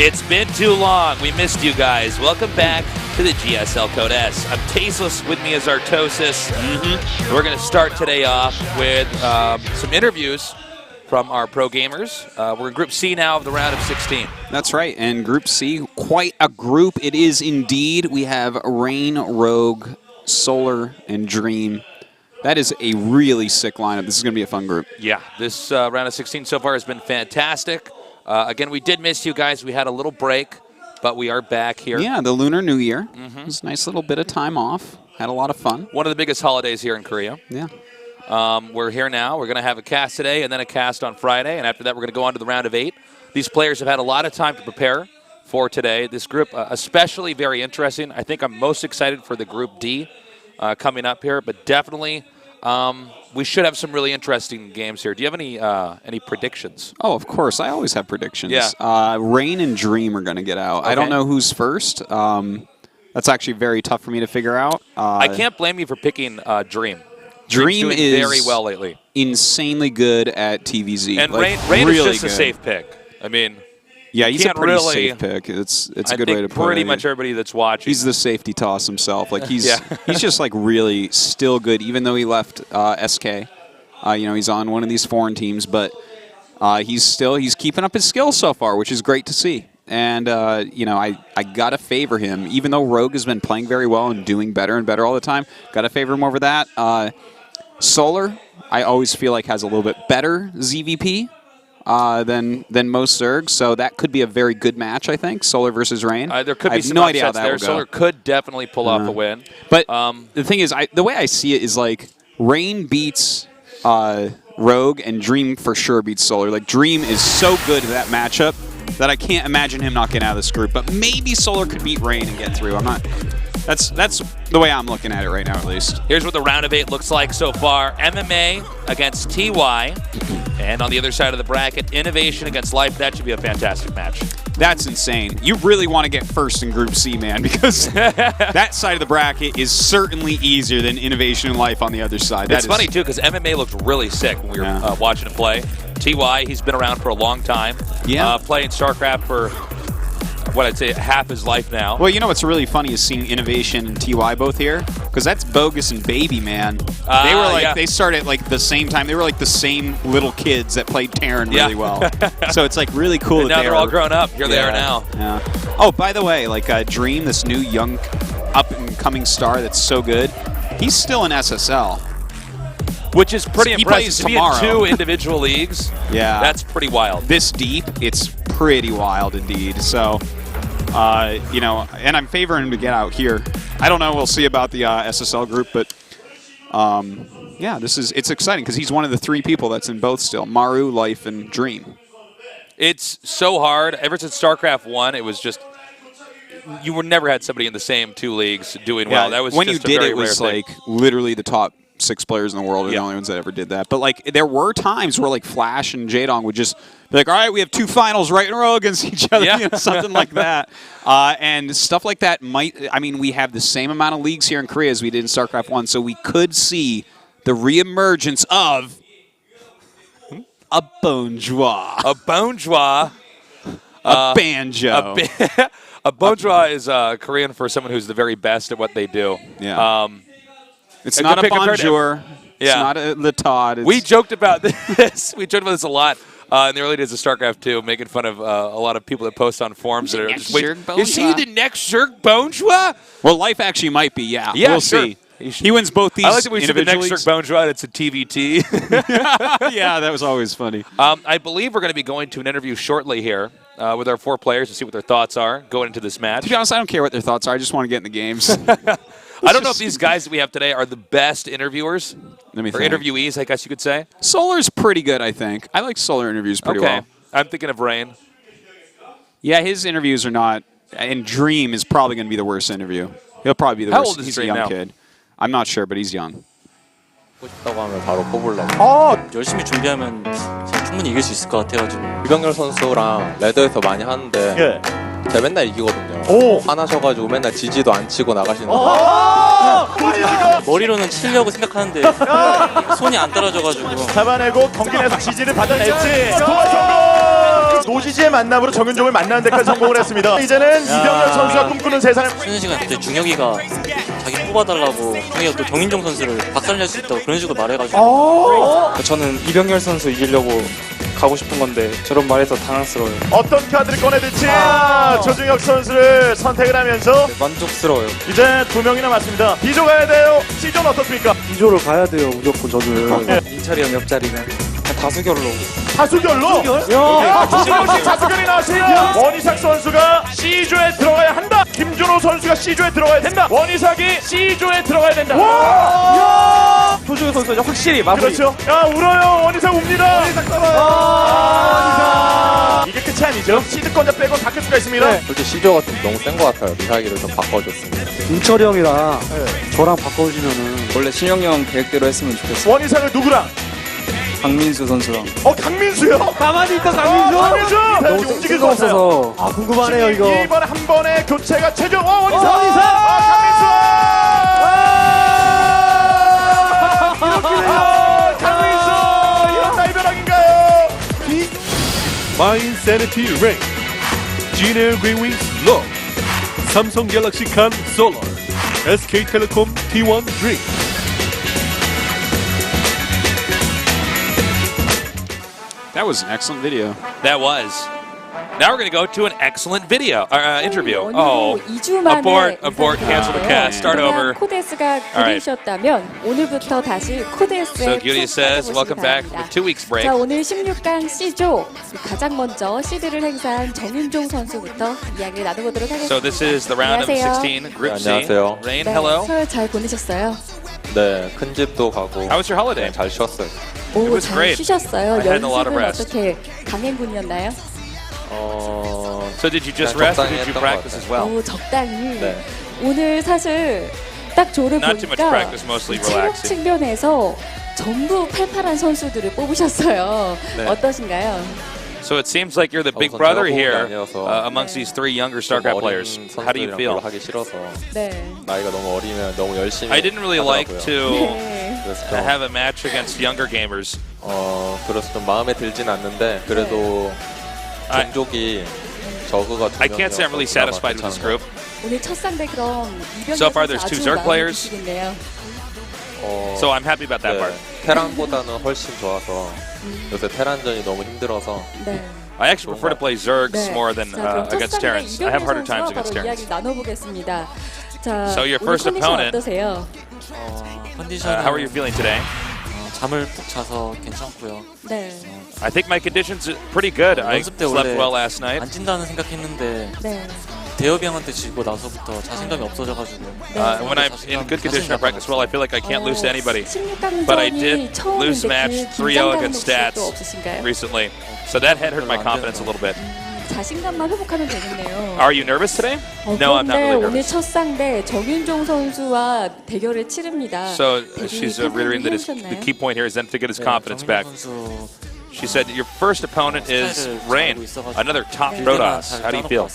It's been too long. We missed you guys. Welcome back to the GSL Code S. I'm Tasteless. With me is Artosis. We're going to start today off with some interviews from our pro gamers. We're in Group C now of the round of 16. That's right, and Group C, quite a group it is indeed. We have Rain, Rogue, Solar, and Dream. That is a really sick lineup. This is going to be a fun group. Yeah, this round of 16 so far has been fantastic. Again, we did miss you guys. We had a little break, but we are back here. Yeah, the Lunar New Year. It was a nice little bit of time off. Had a lot of fun. One of the biggest holidays here in Korea. Yeah. We're here now. We're going to have a cast today and then a cast on Friday, and after that we're going to go on to the round of 8. These players have had a lot of time to prepare for today. This group, especially very interesting. I think I'm most excited for the Group D coming up here, but definitely we should have some really interesting games here. Do you have any predictions? Oh, of course. I always have predictions. Yeah. Rain and Dream are going to get out. Okay. I don't know who's first. That's actually very tough for me to figure out. I can't blame you for picking Dream. Dream is very well lately. Insanely good at TvZ. And like, Rain really is just a safe pick. I mean, yeah, he's a pretty really, safe pick. It's a good way to put it. Pretty much everybody that's watching. He's the safety toss himself. Like he's just like really still good, even though he left SK. He's on one of these foreign teams, but he's keeping up his skills so far, which is great to see. And I gotta favor him, even though Rogue has been playing very well and doing better and better all the time. Gotta favor him over that. Solar, I always feel like has a little bit better ZVP than most Zergs, so that could be a very good match. I think Solar versus Rain. There could be some upsets there. Solar could definitely pull off a win. But the thing is, the way I see it is like Rain beats Rogue and Dream for sure beats Solar. Like Dream is so good at that matchup that I can't imagine him not getting out of this group. But maybe Solar could beat Rain and get through. I'm not. That's the way I'm looking at it right now, at least. Here's what the round of 8 looks like so far. MMA against TY. And on the other side of the bracket, Innovation against Life. That should be a fantastic match. That's insane. You really want to get first in Group C, man, because that side of the bracket is certainly easier than Innovation and Life on the other side. It's funny, too, because MMA looked really sick when we were watching him play. TY, he's been around for a long time. Yeah. Playing StarCraft for, what I'd say, half his life now. Well, you know what's really funny is seeing Innovation and TY both here, because that's Bogus and Baby, man. They were they started like the same time. They were like the same little kids that played Terran really well. So it's like really cool. And now they're all grown up. Here they are now. Yeah. Oh, by the way, like Dream, this new young up and coming star that's so good, he's still in SSL. Which is pretty impressive. Plays to tomorrow. be in 2 individual leagues. Yeah. That's pretty wild. This deep, it's pretty wild indeed. So, and I'm favoring him to get out here. I don't know. We'll see about the SSL group, but yeah, it's exciting because he's one of the 3 people that's in both still: Maru, Life, and Dream. It's so hard. Ever since StarCraft 1, it was just you never had somebody in the same 2 leagues doing well. That was when just you a did very it was rare like thing. literally the top 6 players in the world are the only ones that ever did that. But like there were times where like Flash and Jaedong would just be like, all right, we have 2 finals right in a row against each other, something like that. And stuff like that we have the same amount of leagues here in Korea as we did in StarCraft 1, so we could see the reemergence of a Bonjour. A Bonjour. A banjo. A Bonjour is Korean for someone who's the very best at what they do. Yeah. It's not a bonjour. It's not a letard. We joked about this. We joked about this a lot in the early days of StarCraft 2, making fun of a lot of people that post on forums that are just is he the next Zerg Bonjour? Well, Life actually might be, yeah. We'll see. He wins both these. I like that we said the next leagues. Zerg Bonjour. It's a TVT. Yeah, that was always funny. I believe we're going to be going to an interview shortly here with our 4 players to see what their thoughts are going into this match. To be honest, I don't care what their thoughts are. I just want to get in the games. I don't know if these guys that we have today are the best interviewers. Let me or think. interviewees, I guess you could say. Solar's pretty good, I think. I like Solar interviews pretty well. I'm thinking of Rain. Yeah, his interviews are not. And Dream is probably going to be the worst interview. He'll probably be the How worst. old is He's Dream a young now? kid. I'm not sure, but he's young. 싶다고 하면 바로 뽑으려고. 열심히 준비하면 충분히 이길 수 있을 것 같아가지고. 이병렬 선수랑 레드에서 많이 하는데 제가 맨날 이기거든요. 화나셔가지고 맨날 지지도 안 치고 나가시는 거. 머리로는 치려고 생각하는데 손이 안 따라줘가지고. 잡아내고 경기 내에서 지지를 받아낼지. 노지지의 만남으로 정윤종을 만나는 데까지 성공을 했습니다. 이제는 이병렬 선수가 꿈꾸는 세상을. 쉬는 시간 그때 준혁이가 자기 뽑아달라고 준혁이가 또 정인종 선수를 박살낼 수 있다고 그런 식으로 말해가지고 저는 이병렬 선수 이기려고 가고 싶은 건데 저런 말해서 당황스러워요. 어떤 카드를 꺼내들지 조중혁 선수를 선택을 하면서 만족스러워요. 이제 2명이 남았습니다. B조 가야 돼요. C조는 어떻습니까? B조를 가야 돼요. 무조건 저는. 민철이 형 옆자리는 다수결로. 다수결로? 야, 조심조심 다수결이 나왔어요. 원희삭 선수가 C조에 들어가야 한다. 김준호 선수가 C조에 들어가야 된다. 원희삭이 C조에 들어가야 된다. 와! 조중혁 선수가 확실히 마무리. 그렇죠. 야, 울어요. 원희삭 웁니다. 원희삭 원희삭. 이게 끝이 아니죠. 시드권자 빼고 다 끝 수가 있습니다. 네. 솔직히 시조가 좀 너무 센 것 같아요. 미사기를 좀 바꿔줬습니다. 민철이 형이랑 저랑 바꿔주면은 원래 신영이 형 계획대로 했으면 좋겠어요. 원희삭을 누구랑? 강민수 선수랑. 강민수요? 가만히 있다 강민수. 강민수. 너무 움직일 수 없어요. 아 궁금하네요 이거. 이번에 한 번에 교체가 최종. 원희삭. 강민수. 강민수. 이런 날벼락인가요? Mind Sanity Ring, GNL Green Wings Low, Samsung Galaxy Can Solar, SK Telecom T1 Drink. That was an excellent video. That was. Now we're going to go to an excellent video interview. Oh, abort, cancel the cast, start over. 코데스가 그리셨다면 오늘부터 다시 코데스에 So Gyuri says, welcome back from 2 weeks break. 자, 오늘 16강 C조 가장 먼저 시드를 행사한 정윤종 선수부터 이야기를 나눠보도록 하겠습니다. So this is the round of 안녕하세요. 16, Group C. 안녕하세요. Rain, 네, hello. 설 잘 보내셨어요? 네, 큰 집도 가고. How was your holiday? 잘 쉬었어요. 오, was 잘 great. 쉬셨어요? I had a lot of 연습은 rest. 어떻게 강행군이었나요? So did you just 그냥 rest or 적당히 did you 했던 것 practice as well? 오, 적당히. 네. 오늘 사실 딱 조를 Not too much 보니까 practice, mostly 체력 relaxing. 측면에서 전부 팔팔한 선수들을 뽑으셨어요. 네. 어떠신가요? So it seems like you're the big 우선 brother 제가 뽑은 게 here 아니어서 amongst 네. these 3 younger 좀 StarCraft 어린 players. How do you 선수들이랑 feel? 별로 하기 싫어서 네. 나이가 너무 어리면 너무 열심히 I didn't really like 하더라고요. to 네. 그래서 to have a match against younger gamers. 그래서 좀 마음에 들진 않는데 그래도 I- 종족이 저그가 두 I can't say I'm really 명이어서 satisfied with this 괜찮은 group. 오늘 첫 상대 그럼 이병렬 So far 선수 there's 2 아주 Zerg 마음에 players. 드시겠네요. So I'm happy about that 네, part. 테란보다는 훨씬 좋아서 요새 테란전이 너무 힘들어서 네. I actually prefer to play Zergs 네. more than 자, 그럼 첫 against 상대 Terrans. I have 이병렬 harder times 선수와 against 바로 Terrans. 이야기 나눠보겠습니다. 자, So your 오늘 first 컨디션 opponent. 어떠세요? 컨디션은 How are you feeling today? 잠을 푹 자서 괜찮고요. 네. I think my conditions are pretty good. I 연습 때 slept 원래 well last night. 안 진다는 생각했는데 네. 대엽이 형한테 지고 나서부터 자신감이 없어져가지고 When I'm in good condition, I practice well. I feel like I can't lose to anybody. 16강전이 But I did lose match 3-0 against Stats 없으신가요? recently. So that had hurt my confidence a little bit. 자신감만 회복하면 되겠네요. Are you nervous today? No, I'm not 그런데 really 오늘 nervous. 첫 상대 정윤종 선수와 대결을 치릅니다. So 대결이 she's 팬분이 reiterating that the 해오셨나요? key point here is then to get his 네, confidence back. 선수 She said your first opponent is 스타일을 Rain, 잘 알고 있어가지고 another top 네. Protoss. How do you feel?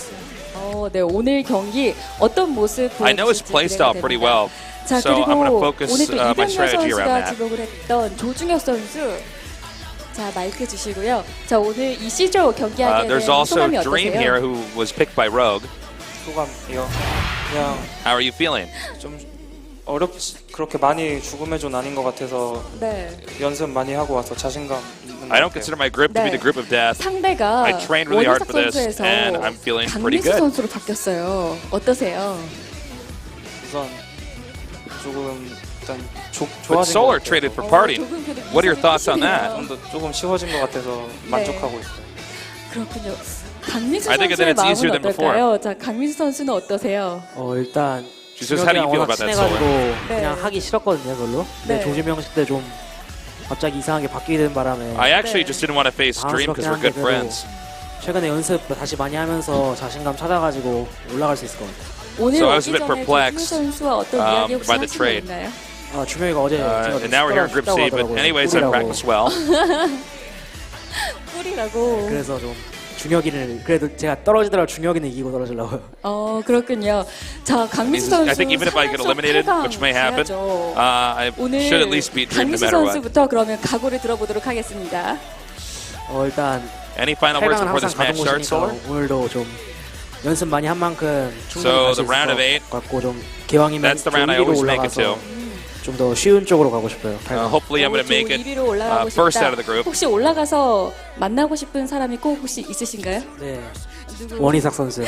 네, 오늘 경기 어떤 모습 I know his 보여줄지 playstyle 기대가 pretty 됩니다. well. 자, So I'm going to 그리고 focus 오늘 또 my 이병렬 strategy around 선수가 that. 지목을 했던 조중혁 선수. 자, 마이크 주시고요. 자, 오늘 이 C조 경기하게 된 There's also 소감이 Dream 어떠세요? here who was picked by Rogue. 소감이요. 그냥 How are you feeling? 좀 그렇게 많이 죽음의 존 아닌 것 같아서 네. 연습 많이 하고 와서 자신감 있는 것 I don't 같아요. consider my group to be 네. the group of death. 상대가 I trained really hard 원희삭 for this, 선수에서 and I'm feeling pretty 강민수 good. 선수로 바뀌었어요. 어떠세요? 우선 조금 일단 But 좋아진 것 Solar 같아요. traded for party. 조금 그래도 What are your 이상이 thoughts on that? 크시네요. 조금 쉬워진 것 같아서 만족하고 있어요. 그렇군요. 강민수 I think 선수의 that it's easier 마음은 than before. 어떨까요? 자, 강민수 선수는 어떠세요? 일단 She says, how do you feel about that, Solar? 그냥 하기 싫었거든요, 별로. 네. 근데 조지 명식 때 좀 갑자기 이상하게 바뀌게 된 바람에 I actually 네. just didn't want to face Dream because we're good friends. 최근에 연습 다시 많이 하면서 자신감 찾아가지고 올라갈 수 있을 것 같아요. 오늘 So I was 오기 a bit 전에 perplexed, 조중혁 선수와 어떤 이야기 혹시 by the 하신 거 trade. 있나요? 준혁이가 어제 제가 And now we're here in Group C, but anyways, I practiced well. 꿀이라고. 그래서 좀 준혁이를 그래도 제가 떨어지더라도 준혁이는 이기고 떨어지려고요. 그렇군요. 자, 강민수 선수 I think even if I get eliminated, which may happen, I 오늘 should at least beat Dream no 강민수 matter what. 선수부터 그러면 각오를 들어보도록 하겠습니다. 일단 Any final words 해강은 before 항상 this match 가던 starts, Solar? 곳이니까 오늘도 좀 연습 많이 한 만큼 So, 충분히 갈수 the 있을 round of eight. 것 같고 좀 기왕이면 That's the round I 1위로 always make it 올라가서 to. 좀 더 쉬운 쪽으로 가고 싶어요. Hopefully I'm going to make it 1위로 올라가고 first 싶다. out of the group. 혹시 올라가서 만나고 싶은 사람이 꼭 혹시 있으신가요? 네. 원희삭 선수.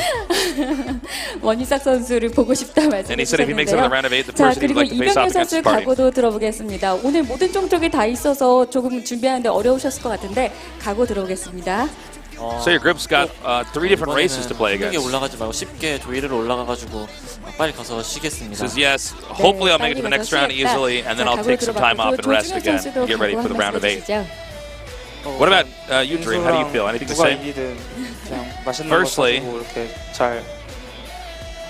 원희삭 선수를 보고 싶다 And he said if he makes it to the 말씀해주셨는데요. round of 8, the 자, person he'd 그리고 like to face off 이병렬 against 선수의 is Party. 각오도 들어보겠습니다. 오늘 모든 종족이 다 있어서 조금 준비하는데 어려우셨을 것 같은데 각오 들어보겠습니다. So your group's got 3 different races to play 힘들게 against. 올라가지 말고 쉽게 조이를 올라가가지고 빨리 가서 쉬겠습니다. Says yes. Hopefully I'll make it to the 빨리 next 가서 round 쉬겠다. easily, and then 자, I'll take some time off and rest 조준현 again 선수도 and get ready 각오 for the 한 round of 말씀 8. 해주시죠. What about you, Dream? How do you feel? Anything to 누가 say? 이기든 그냥 맛있는 Firstly, 거 사주고 이렇게 잘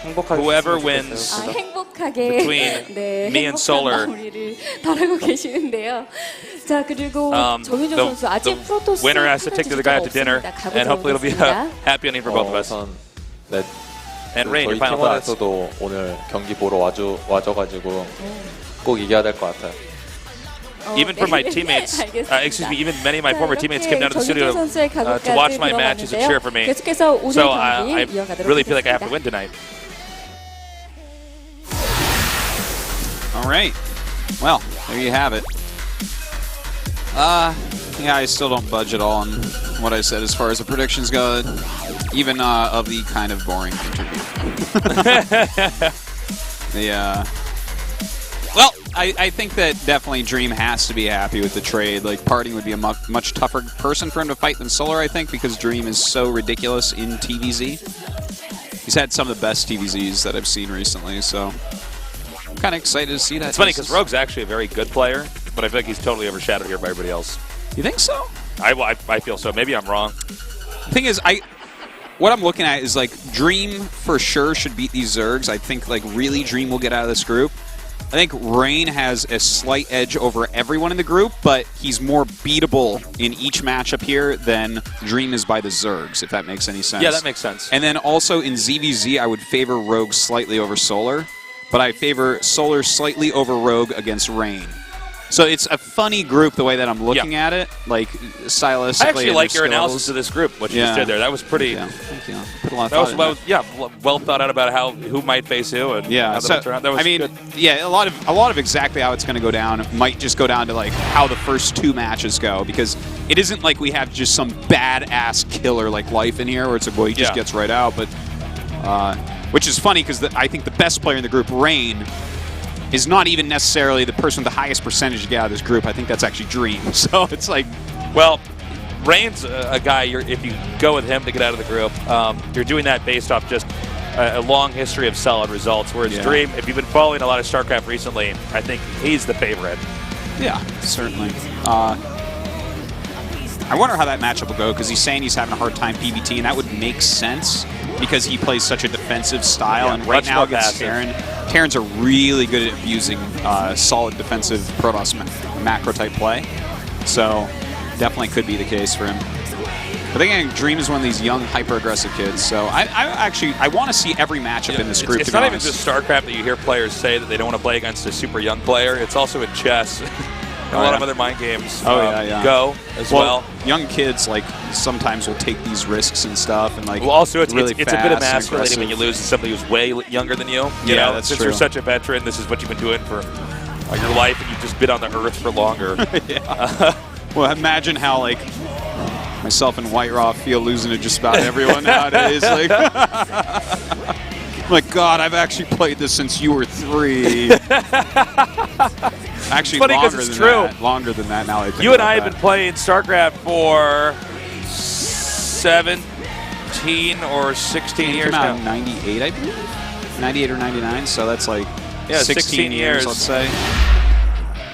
행복하게 whoever 지냈으면 wins 좋겠어요. 행복하게 between 네, me and 행복한 Solar. 마무리를 바라고 계시는데요. 자, 그리고 정윤종 선수 아직 the 프로토스 winner has to take the guy out to dinner, 없습니다. 각오 and hopefully it'll be a 들어보겠습니다. happy ending for both of us. 우선 네, And Rain, your 저희 final thoughts. 팀원에서도 오늘 경기 보러 와줘가지고 꼭 이겨야 될 것 같아요. Even for my 네. teammates, 알겠습니다. excuse me, even many of my 자, former teammates came down to the studio 정윤종 선수의 to 각오까지 watch my matches and cheer for me. 계속해서 오늘 So 경기 I 이어가도록 really feel like I have to 하겠습니다. win tonight. All right. Well, there you have it. Yeah, I still don't budge at all on what I said as far as the predictions go, even of the kind of boring interview. Well, I think that definitely Dream has to be happy with the trade. Like, Parting would be a much tougher person for him to fight than Solar, I think, because Dream is so ridiculous in TvZ. He's had some of the best TvZs that I've seen recently, so I'm kind of excited to see that. It's funny because Rogue's actually a very good player, but I feel like he's totally overshadowed here by everybody else. You think so? I feel so. Maybe I'm wrong. The thing is, what I'm looking at is, like, Dream for sure should beat these Zergs. I think, like, really Dream will get out of this group. I think Rain has a slight edge over everyone in the group, but he's more beatable in each matchup here than Dream is by the Zergs, if that makes any sense. Yeah, that makes sense. And then also in ZVZ, I would favor Rogue slightly over Solar, but I favor Solar slightly over Rogue against Rain. So it's a funny group the way that I'm looking at it, like stylistically. I actually and like their your skills. analysis of this group, what you just did there. That was pretty. Thank you. Put a lot of That was thought into well thought out about who might face who. And Yeah, how so, that'll turn out. That was I mean, good. yeah, a lot of exactly how it's going to go down might just go down to like how the first 2 matches go, because it isn't like we have just some badass killer like Life in here where it's like, well, he just gets right out, but which is funny because I think the best player in the group, Rain, is not even necessarily the person with the highest percentage to get out of this group. I think that's actually Dream. So it's like, well, Rain's a guy. If you go with him to get out of the group, you're doing that based off just a long history of solid results. Whereas Dream, if you've been following a lot of StarCraft recently, I think he's the favorite. yeah, certainly. I wonder how that matchup will go, because he's saying he's having a hard time PvT, and that would make sense because he plays such a defensive style. Yeah, and right much now more against passive. Terrans are really good at abusing solid defensive Protoss macro type play. So definitely could be the case for him. But I think Dream is one of these young, hyper-aggressive kids. So I want to see every matchup in this group. It's to be not even honest. just StarCraft that you hear players say that they don't want to play against a super young player. It's also in chess. A lot of other mind games. Go as well. Young kids like sometimes will take these risks and stuff, and like. Well, also it's really a bit fast and emasculating when you aggressive. lose to somebody who's way younger than you. Yeah, know, that's since true. you're such a veteran, this is what you've been doing for your life, and you've just been on the earth for longer. Well, imagine how like myself and White Raw feel losing to just about everyone nowadays. Like, like God, I've actually played this since you were 3. Actually, Funny 'cause longer it's than true. that. Longer than that now. I think You and about I have that. been playing StarCraft for 17 or 16 It years came out now. in 98, I believe. 98 or 99, so that's like 16 years. let's say.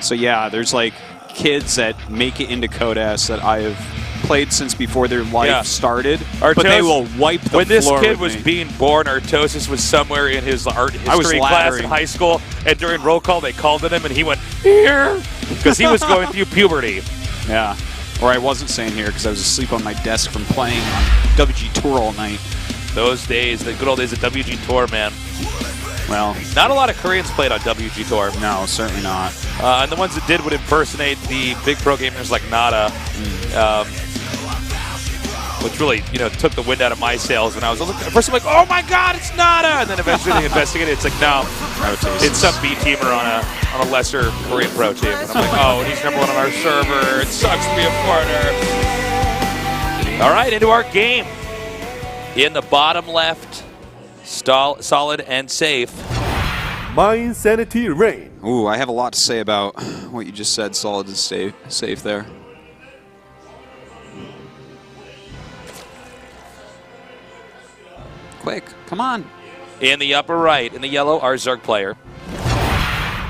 So yeah, there's like kids that make it into Code S that I have played since before their life started, but they will wipe the When this floor kid with was me. being born, Artosis was somewhere in his art I was history class in laddering. high school, and during roll call they called at him, and he went, here, because he was going through puberty. Yeah. Or I wasn't saying here because I was asleep on my desk from playing on WG Tour all night. Those days, the good old days of WG Tour, man. Well, Not a lot of Koreans played on WG Tour. no, certainly not. And the ones that did would impersonate the big pro gamers like Nada. which really, took the wind out of my sails. And I was looking at first, I'm like, oh my God, it's Nada! And then eventually they investigated. It's like, no, it's some B-teamer on a lesser Korean pro team. And I'm like, oh, he's number 1 on our server. It sucks to be a foreigner. All right, into our game. In the bottom left, solid and safe. My Insanity Rain. Ooh, I have a lot to say about what you just said, solid and safe there. Quick, come on. In the upper right, in the yellow, our Zerg player.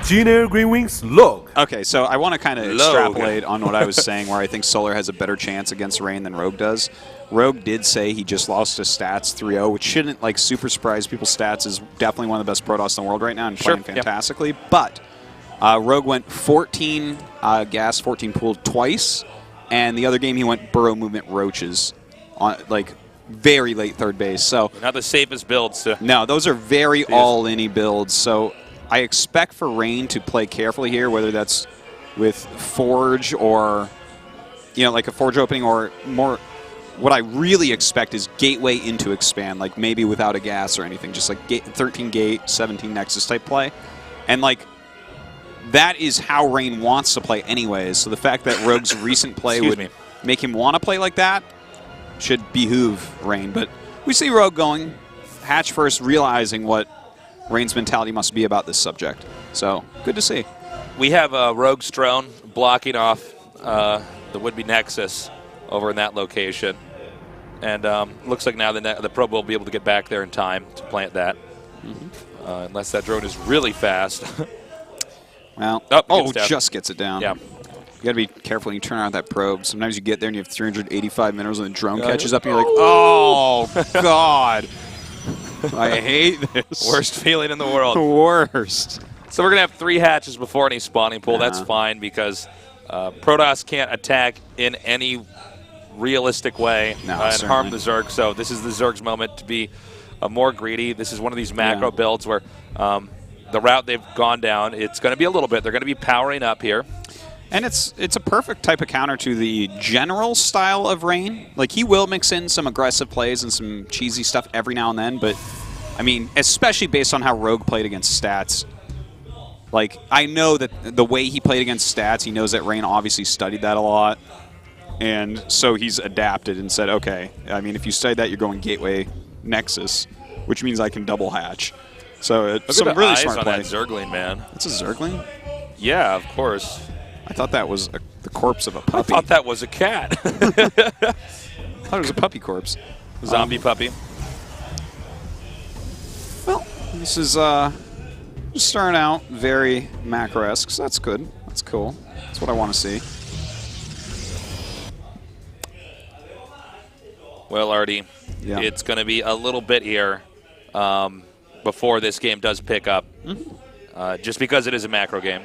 GNL Green Wings Log. Okay, so I want to kind of extrapolate on what I was saying, where I think Solar has a better chance against Rain than Rogue does. Rogue did say he just lost to Stats 3-0, which shouldn't super surprise people. Stats is definitely one of the best Protoss in the world right now and playing fantastically. Yep. But Rogue went 14 gas, 14 pooled twice, and the other game he went burrow movement roaches on very late third base. So not the safest builds. No, those are very all-in-y builds. So I expect for Rain to play carefully here, whether that's with Forge or, like a Forge opening, or more. What I really expect is Gateway into Expand, maybe without a gas or anything, just 13 Gate, 17 Nexus type play. And that is how Rain wants to play anyways. So the fact that Rogue's recent play would make him want to play like that should behoove Rain. But we see Rogue going hatch first, realizing what Rain's mentality must be about this subject. So good to see. We have Rogue's drone blocking off the would-be Nexus over in that location. And looks like now the probe will be able to get back there in time to plant that. Unless that drone is really fast. Well, just gets it down. Yeah. You got to be careful when you turn around that probe. Sometimes you get there and you have 385 minerals and the drone catches up and you're like, oh, God. I hate this. Worst feeling in the world. The worst. So we're going to have 3 hatches before any spawning pool. That's fine because Protoss can't attack in any realistic way and harm the Zerg. So this is the Zerg's moment to be more greedy. This is one of these macro builds where the route they've gone down, it's going to be a little bit. They're going to be powering up here. And it's a perfect type of counter to the general style of Rain. He will mix in some aggressive plays and some cheesy stuff every now and then, but I mean, especially based on how Rogue played against Stats. I know that the way he played against Stats, he knows that Rain obviously studied that a lot. And so he's adapted and said, okay, I mean, if you study that, you're going Gateway Nexus, which means I can double hatch. So it's some really smart play. Look at the eyes on that Zergling, man. It's a Zergling? Yeah, of course. I thought that was the corpse of a puppy. I thought that was a cat. I thought it was a puppy corpse. Zombie puppy. Well, this is just starting out very macro-esque, so that's good. That's cool. That's what I want to see. Well, Artie, it's going to be a little bit here before this game does pick up, just because it is a macro game.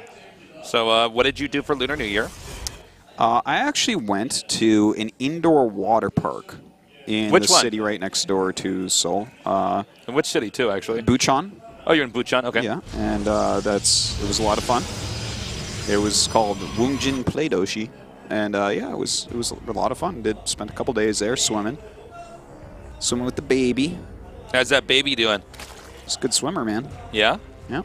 So what did you do for Lunar New Year? I actually went to an indoor water park in the city right next door to Seoul. In which city, too, actually? Bucheon. Oh, you're in Bucheon? Okay. Yeah, and it was a lot of fun. It was called Wongjin Playdoshi. And yeah, it was a lot of fun. Spent a couple days there swimming with the baby. How's that baby doing? She's a good swimmer, man. Yeah? Yeah.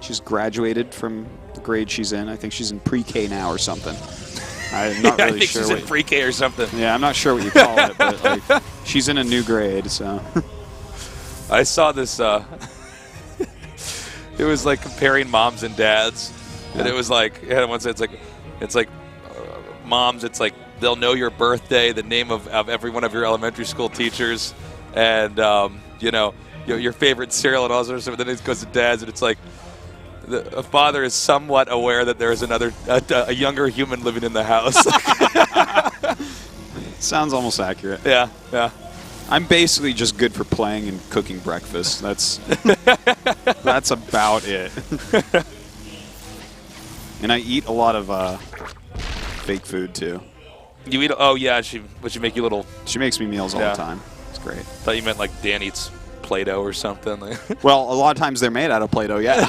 She's graduated from the grade she's in. I think she's in pre-K now or something. I'm not really I think sure. She's in pre-K or something. Yeah, I'm not sure what you call it, but she's in a new grade. So I saw this. It was comparing moms and dads, and it was one said it's like moms. It's they'll know your birthday, the name of every one of your elementary school teachers, and your favorite cereal and all that sort of stuff. Then it goes to dads, and it's a father is somewhat aware that there is a younger human living in the house. Sounds almost accurate. Yeah, yeah. I'm basically just good for playing and cooking breakfast. That's about it. And I eat a lot of fake food too. You eat? Oh yeah, she make you little. She makes me meals all the time. It's great. Thought you meant Dan eats Play-Doh or something. Well, a lot of times they're made out of Play-Doh. Yeah.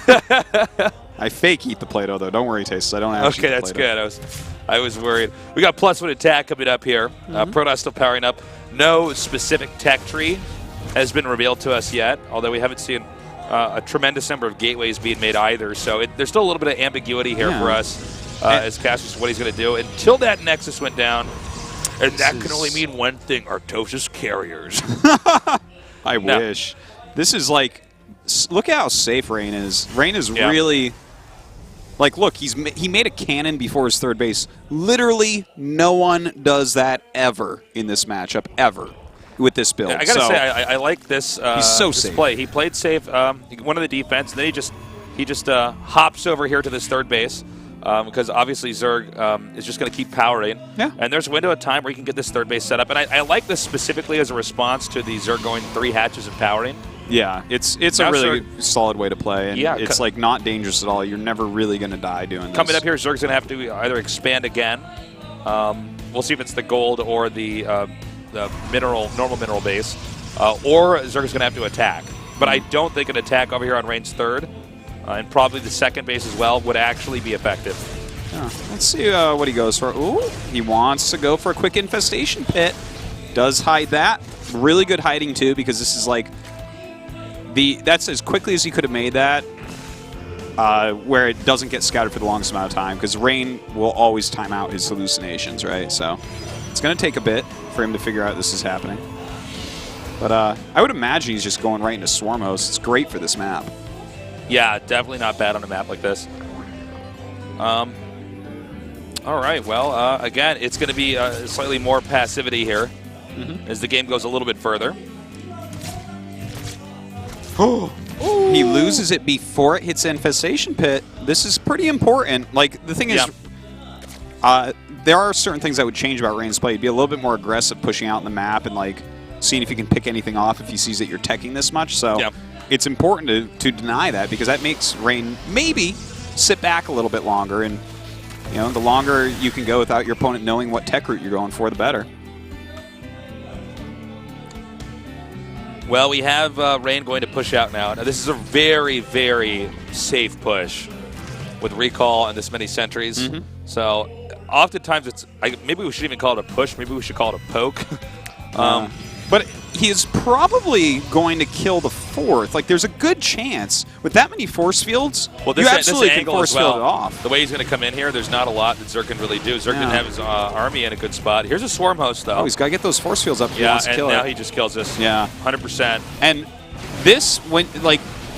I I fake eat the Play-Doh, though. Don't worry, Tastes. I don't actually Okay, eat that's the Play-Doh. good. I was worried. We got +1 attack coming up here. Protoss still powering up. No specific tech tree has been revealed to us yet, although we haven't seen a tremendous number of gateways being made either. So there's still a little bit of ambiguity here for us as casters what he's going to do until that Nexus went down. And that can only mean one thing: Artosis carriers. I wish. This is like, look at how safe Rain is. Rain is really, like, look, he made a cannon before his third base. Literally no one does that ever in this matchup, ever, with this build. I gotta say, I like this. He's so this safe. play. He played safe. He won the defense, and then he just hops over here to this third base. Because obviously Zerg is just going to keep powering. Yeah. And there's a window of time where you can get this third base set up. And I like this specifically as a response to the Zerg going 3 hatches and powering. Yeah, it's a really solid way to play. And it's like not dangerous at all. You're never really going to die doing this. Coming up here, Zerg's going to have to either expand again. We'll see if it's the gold or the normal mineral base. Or Zerg's going to have to attack. But I don't think an attack over here on Rain's third and probably the second base as well would actually be effective. Yeah. Let's see what he goes for. Ooh, he wants to go for a quick infestation pit. Does hide that. Really good hiding too, because this is like that's as quickly as he could have made that, where it doesn't get scouted for the longest amount of time, because Rain will always time out his hallucinations, right? So it's going to take a bit for him to figure out this is happening. But I would imagine he's just going right into Swarm Host. It's great for this map. Yeah, definitely not bad on a map like this. All right, well, again, it's going to be slightly more passivity here as the game goes a little bit further. He loses it before it hits Infestation Pit. This is pretty important. Like, the thing is, there are certain things I would change about Rain's play. He'd be a little bit more aggressive pushing out in the map and, like, seeing if he can pick anything off if he sees that you're teching this much. So it's important to deny that, because that makes Rain maybe sit back a little bit longer. And, you know, the longer you can go without your opponent knowing what tech route you're going for, the better. Well, we have Rain going to push out now. Now, this is a very, very safe push with recall and this many sentries. So, oftentimes it's maybe we should even call it a push. Maybe we should call it a poke. But he is probably going to kill the fourth. Like, there's a good chance with that many force fields, you absolutely can force field it off. The way he's going to come in here, there's not a lot that Zerg can really do. Zerg didn't have his army in a good spot. Here's a Swarm Host, though. Oh, he's got to get those force fields up if he wants to kill it. Yeah, and now he just kills us. Yeah. 100%. And this,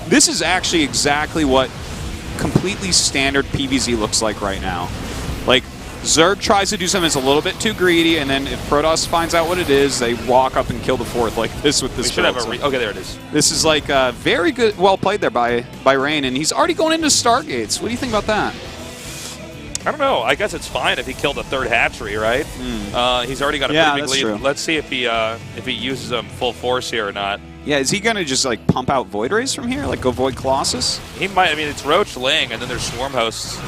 this is actually exactly what completely standard PvZ looks like right now. Like, Zerg tries to do something that's a little bit too greedy, and then if Protoss finds out what it is, they walk up and kill the fourth like this with this. We should have a okay, there it is. This is like very good, well played there by Rain, and he's already going into Stargates. What do you think about that? I don't know. I guess it's fine if he killed a third hatchery, right? He's already got a pretty big lead. True. Let's see if he uses them full force here or not. Yeah, is he going to just like pump out Void Rays from here, like go Void Colossus? He might. I mean, it's Ro16, and then there's Swarm Hosts.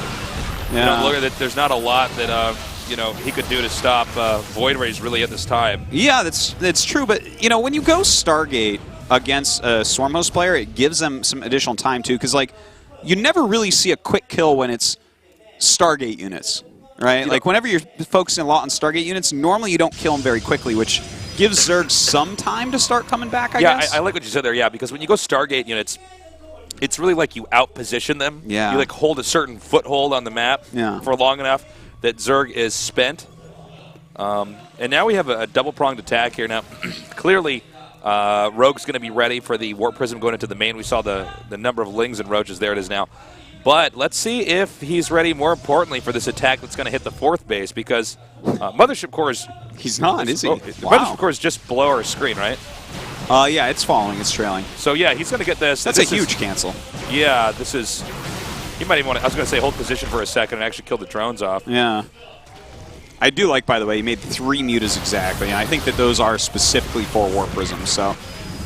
Yeah. You know, look at it. There's not a lot that you know, he could do to stop Void Rays really at this time. Yeah, that's true. But you know, when you go Stargate against a Swarm Host player, it gives them some additional time too, because like you never really see a quick kill when it's Stargate units, right? Like whenever you're focusing a lot on Stargate units, normally you don't kill them very quickly, which gives Zerg some time to start coming back. I guess. I like what you said there. Yeah, because when you go Stargate units, it's really like you out-position them. Yeah. You like hold a certain foothold on the map for long enough that Zerg is spent. And now we have a double-pronged attack here. Now, clearly, Rogue's going to be ready for the Warp Prism going into the main. We saw the number of Lings and Roaches. There it is now. But let's see if he's ready, more importantly, for this attack that's going to hit the fourth base, because Mothership Core is... He's not, is he? Wow. Mothership Core is just below our screen, right? Yeah, it's following. It's trailing. So, yeah, he's going to get this. That's a huge cancel. Yeah, this is... He might even want to... I was going to say hold position for a second and actually kill the drones off. Yeah. I do like, by the way, he made 3 mutas exactly, and I think that those are specifically for Warp Prisms. So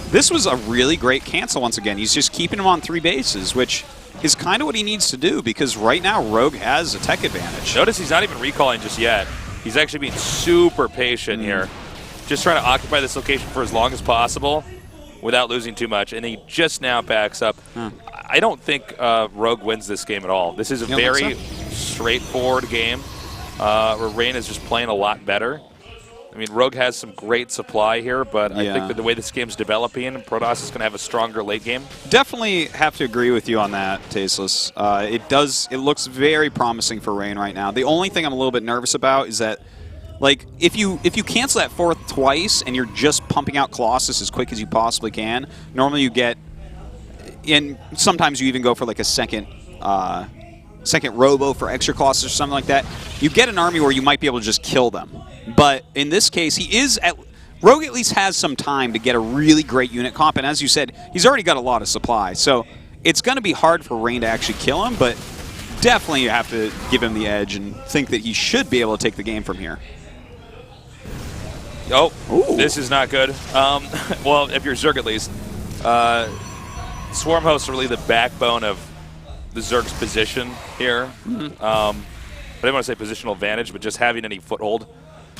this was a really great cancel once again. He's just keeping him on 3 bases, which is kind of what he needs to do, because right now Rogue has a tech advantage. Notice he's not even recalling just yet. He's actually being super patient here. Just trying to occupy this location for as long as possible without losing too much, and he just now backs up. I I don't think Rogue wins this game at all. This is a very straightforward game where Rain is just playing a lot better. I mean, Rogue has some great supply here, but I think that the way this game's developing, Protoss is going to have a stronger late game. Definitely have to agree with you on that, Tasteless. It looks very promising for Rain right now. The only thing I'm a little bit nervous about is that, like, if you cancel that fourth twice and you're just pumping out Colossus as quick as you possibly can, normally you get, and sometimes you even go for like a second Robo for extra Colossus or something like that, you get an army where you might be able to just kill them. But in this case, Rogue at least has some time to get a really great unit comp, and as you said, he's already got a lot of supply. So it's going to be hard for Rain to actually kill him, but definitely you have to give him the edge and think that he should be able to take the game from here. Oh, this is not good. Well, if you're Zerg at least. Swarm hosts are really the backbone of the Zerg's position here. I didn't want to say positional advantage, but just having any foothold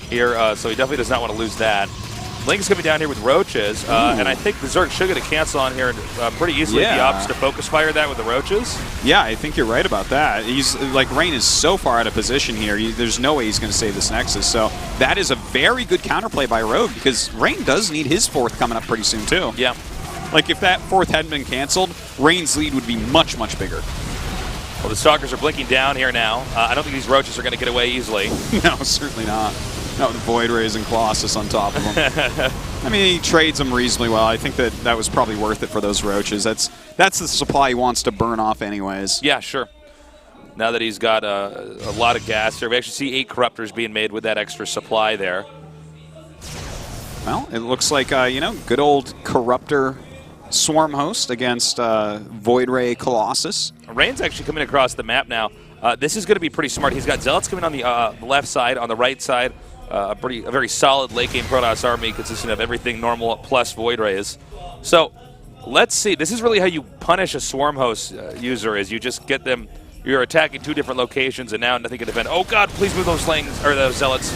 here. So he definitely does not want to lose that. Link's going to be down here with Roaches, and I think the Zerg should get a cancel on here pretty easily. The option to focus fire that with the Roaches. Yeah, I think you're right about that. He's like, Rain is so far out of position here. There's no way he's going to save this Nexus. So that is a very good counterplay by Rogue, because Rain does need his fourth coming up pretty soon too. Yeah. Like, if that fourth hadn't been canceled, Rain's lead would be much, much bigger. Well, the Stalkers are blinking down here now. I don't think these Roaches are going to get away easily. No, certainly not. Not with Void Rays and Colossus on top of them. I mean, he trades them reasonably well. I think that was probably worth it for those Roaches. That's the supply he wants to burn off anyways. Yeah, sure. Now that he's got a lot of gas here, we actually see 8 Corruptors being made with that extra supply there. Well, it looks like, good old Corruptor Swarm host against Void Ray Colossus. Rain's actually coming across the map now. This is going to be pretty smart. He's got Zealots coming on the left side, on the right side. A very solid late game Protoss army consisting of everything normal plus Void Rays. So let's see. This is really how you punish a Swarm host user. Is you just get them. You're attacking 2 different locations, and now nothing can defend. Oh God! Please move those those Zealots.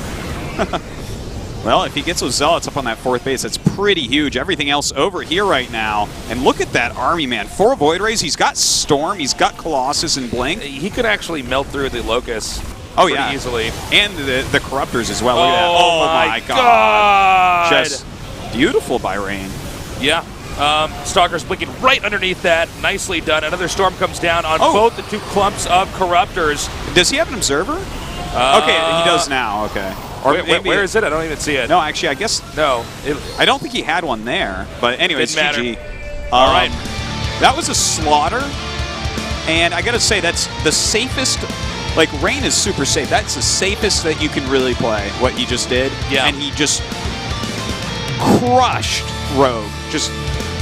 Well, if he gets those Zealots up on that fourth base, that's pretty huge. Everything else over here right now. And look at that army, man. 4 Void Rays. He's got Storm. He's got Colossus and Blink. He could actually melt through the Locusts easily. And the Corruptors as well. Look at that. Oh, my God. Just beautiful by Rain. Yeah. Stalker's blinking right underneath that. Nicely done. Another Storm comes down on both the 2 clumps of Corruptors. Does he have an Observer? Okay, he does now. Okay. Or where is it? I don't even see it. No, actually, I guess... No. I don't think he had one there. But anyways, GG. All right. That was a slaughter. And I got to say, that's the safest... Like, Rain is super safe. That's the safest that you can really play, what he just did. Yeah. And he just crushed Rogue.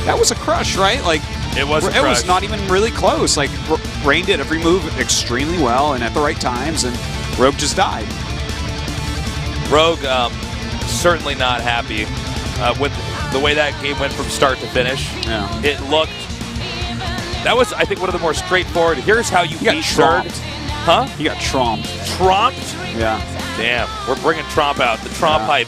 That was a crush, right? Like, it was a crush. It was not even really close. Like, Rain did every move extremely well and at the right times, and Rogue just died. Rogue certainly not happy with the way that game went from start to finish. Yeah. It looked... That was, I think, one of the more straightforward. Here's how you beat Zerg. Huh? He got tromped. Tromped? Yeah. Damn. We're bringing Tromp out. The Tromp hype.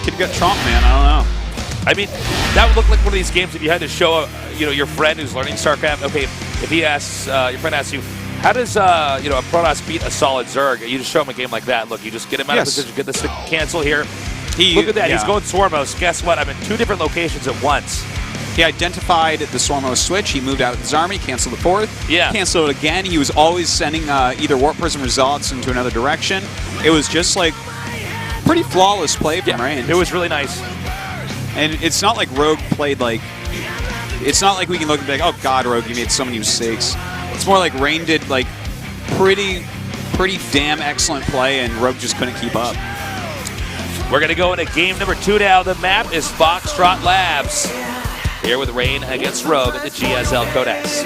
Kid got tromped, man. I don't know. I mean, that would look like one of these games if you had to show your friend who's learning StarCraft. Okay, if he asks, your friend asks you, how does a Protoss beat a solid Zerg? You just show him a game like that. Look, you just get him out of position, get this to cancel here. Look at that. He's going Swarm host. Guess what? I'm in 2 different locations at once. He identified the Swarm host switch. He moved out of his army, canceled the 4th. Yeah. Canceled it again. He was always sending either Warp Prism or Zealots into another direction. It was just like pretty flawless play from Rain. It was really nice. And it's not like Rogue played like... It's not like we can look and be like, oh God, Rogue, you made so many mistakes. It's more like Rain did like pretty damn excellent play, and Rogue just couldn't keep up. We're going to go into game number 2 now. The map is Foxtrot Labs. Here with Rain against Rogue at the GSL Code S.